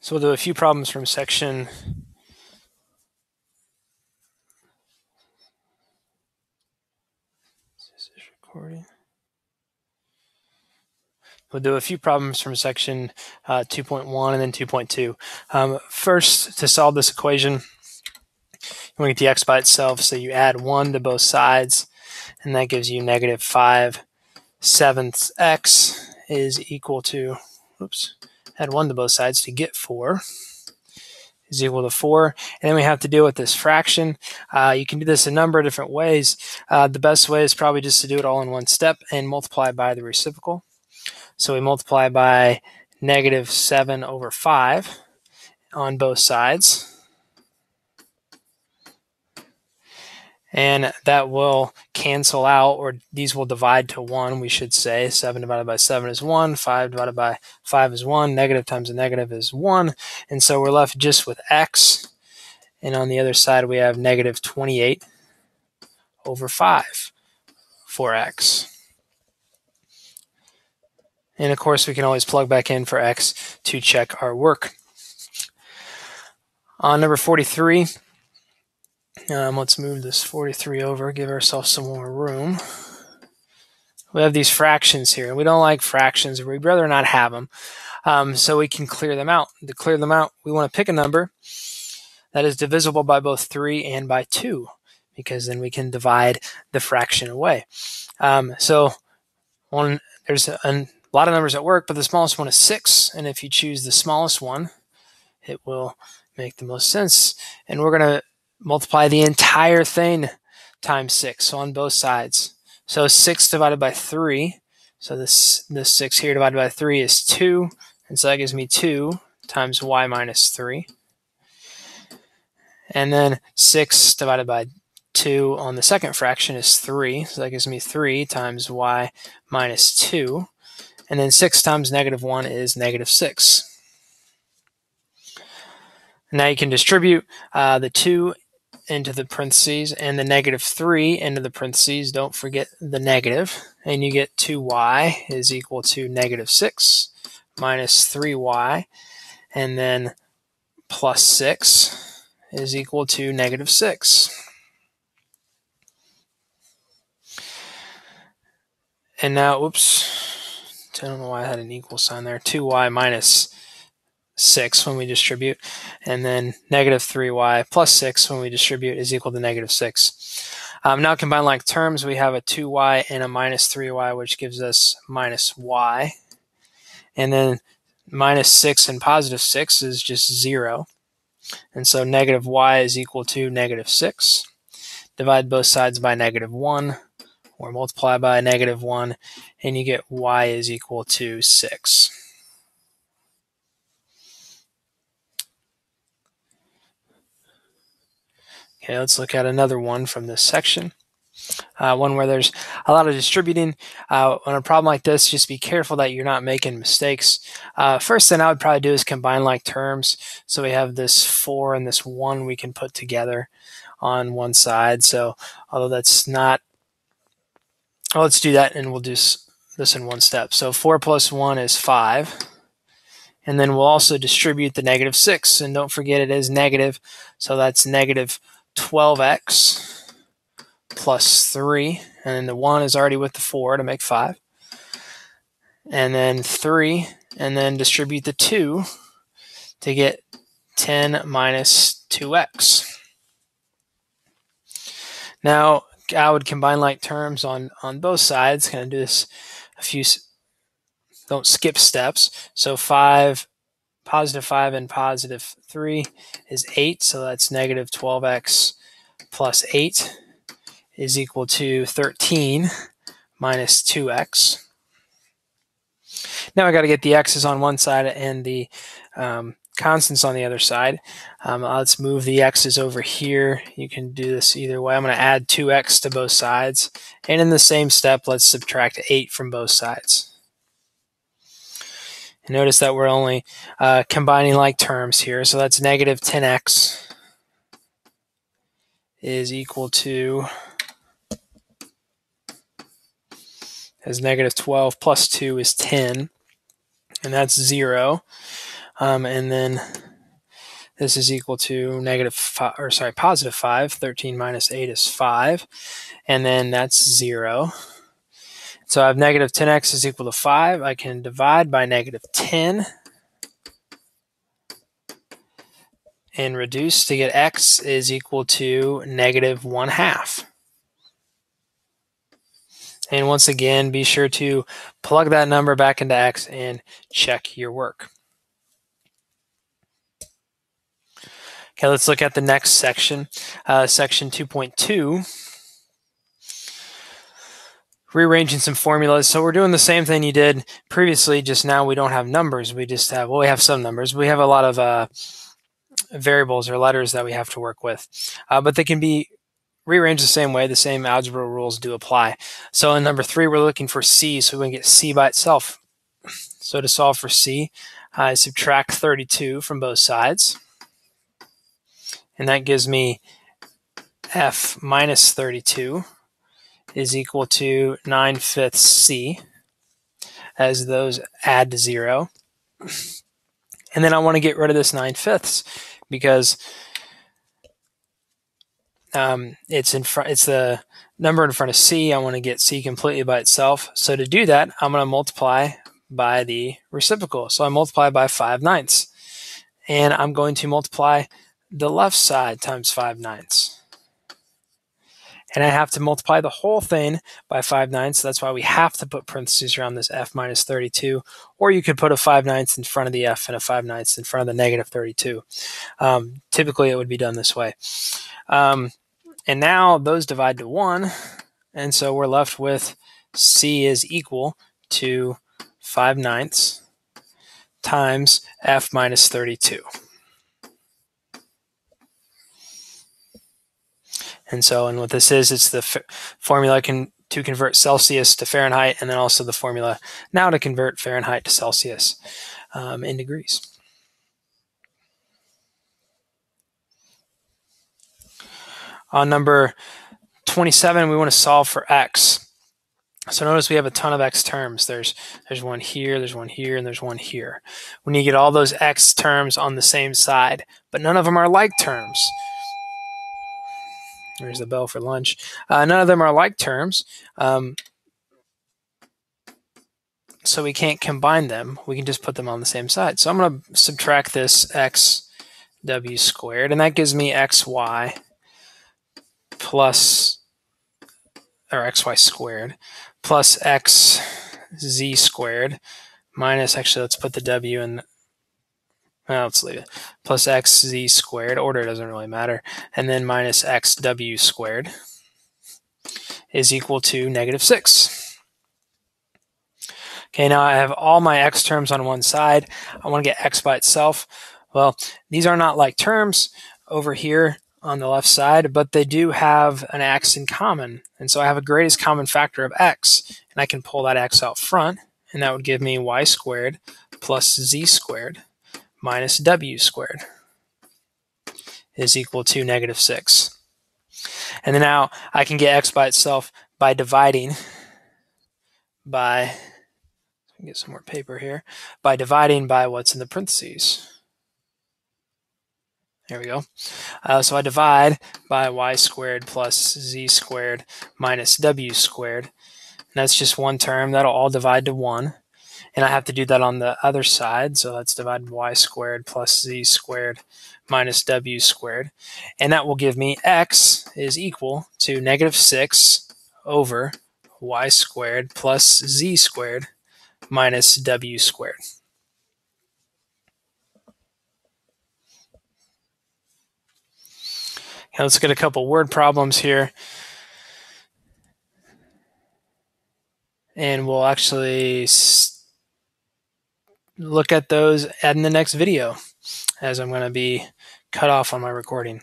So we'll do a few problems from section We'll do a few problems from section 2.1 and then 2.2. First, to solve this equation, you want to get the x by itself, so you add 1 to both sides, and that gives you negative 5/7 x is equal to, add 1 to both sides to get 4 is equal to 4. And then we have to deal with this fraction. You can do this a number of different ways. The best way is probably just to do it all in one step and multiply by the reciprocal. So we multiply by negative 7/5 on both sides. And that will cancel out, or these will divide to 1, we should say. 7 divided by 7 is 1, 5 divided by 5 is 1, negative times a negative is 1. And so we're left just with x. And on the other side, we have negative 28/5 for x. And of course, we can always plug back in for x to check our work. On number 43, let's move this 43 over, give ourselves some more room. We have these fractions here. We don't like fractions. We'd rather not have them. So we can clear them out. To clear them out, we want to pick a number that is divisible by both 3 and by 2, because then we can divide the fraction away. So there's a lot of numbers at work, but the smallest one is 6. And if you choose the smallest one, it will make the most sense. And we're going to multiply the entire thing times 6, so on both sides. So 6 divided by 3, so this 6 here divided by 3 is 2, and so that gives me 2 times y minus 3. And then 6 divided by 2 on the second fraction is 3, so that gives me 3 times y minus 2. And then 6 times negative 1 is negative 6. Now you can distribute the 2 into the parentheses and the negative 3 into the parentheses. Don't forget the negative. And you get 2y is equal to negative 6 minus 3y. And then plus 6 is equal to negative 6. And now, I don't know why I had an equal sign there. 2y minus 6 when we distribute, and then negative 3y plus 6 when we distribute is equal to negative 6. Now combine like terms, we have a 2y and a minus 3y, which gives us minus y. And then minus 6 and positive 6 is just 0. And so negative y is equal to negative 6. Divide both sides by negative 1, or multiply by negative 1, and you get y is equal to 6. Okay, let's look at another one from this section. One where there's a lot of distributing. On a problem like this, just be careful that you're not making mistakes. First thing I would probably do is combine like terms. So we have this 4 and this 1 we can put together on one side. So although that's not, well, let's do that, and we'll do this in one step. So 4 plus 1 is 5. And then we'll also distribute the negative 6. And don't forget it is negative. So that's negative 12x plus 3. And then the 1 is already with the 4 to make 5. And then 3. And then distribute the 2 to get 10 minus 2x. Now, I would combine like terms on both sides. Kind of do this a few, don't skip steps. So 5, positive 5 and positive 3 is 8. So that's negative 12x plus 8 is equal to 13 minus 2x. Now I got to get the x's on one side and the constants on the other side. Let's move the x's over here. You can do this either way. I'm going to add 2x to both sides. And in the same step, let's subtract 8 from both sides. And notice that we're only combining like terms here. So that's negative 10x is equal to, as negative 12 plus 2 is 10. And that's 0. and then this is equal to positive 5. 13 minus 8 is 5, and then that's 0. So I have negative 10x is equal to 5. I can divide by negative 10 and reduce to get x is equal to negative 1/2. And once again, be sure to plug that number back into x and check your work. Okay, let's look at the next section, section 2.2. Rearranging some formulas. So we're doing the same thing you did previously, just now we don't have numbers. We just have, well, we have some numbers. We have a lot of variables or letters that we have to work with. But they can be rearranged the same way. The same algebra rules do apply. So in number 3, we're looking for c, so we can get c by itself. So to solve for c, I subtract 32 from both sides. And that gives me f minus 32 is equal to 9/5 c, as those add to 0. And then I want to get rid of this 9/5 because it's the number in front of c. I want to get c completely by itself. So to do that, I'm going to multiply by the reciprocal. So I multiply by 5/9. And I'm going to multiply the left side times 5/9. And I have to multiply the whole thing by 5/9. So that's why we have to put parentheses around this f minus 32. Or you could put a 5/9 in front of the f and a 5/9 in front of the negative 32. Typically, it would be done this way. And now those divide to 1. And so we're left with c is equal to 5/9 times f minus 32. And what this is, it's the formula to convert Celsius to Fahrenheit, and then also the formula now to convert Fahrenheit to Celsius in degrees. On number 27, we want to solve for x. So notice we have a ton of x terms. There's one here, there's one here, and there's one here. We need to get all those x terms on the same side, but none of them are like terms. There's the bell for lunch. None of them are like terms, so we can't combine them. We can just put them on the same side. So I'm going to subtract this xw squared, and that gives me xy plus, or xy squared, plus xz squared minus, actually, let's put the w in. Well, let's leave it. Plus xz squared, order doesn't really matter, and then minus xw squared is equal to -6. Okay, now I have all my x terms on one side. I want to get x by itself. Well, these are not like terms over here on the left side, but they do have an x in common. And so I have a greatest common factor of x, and I can pull that x out front, and that would give me y squared plus z squared minus w squared is equal to -6. And then now I can get x by itself by dividing by, get some more paper here, by dividing by what's in the parentheses. There we go. So I divide by y squared plus z squared minus w squared. And that's just one term. That'll all divide to 1. And I have to do that on the other side. So let's divide y squared plus z squared minus w squared. And that will give me x is equal to -6 over y squared plus z squared minus w squared. Okay, let's get a couple word problems here. And we'll actually look at those in the next video, as I'm going to be cut off on my recording.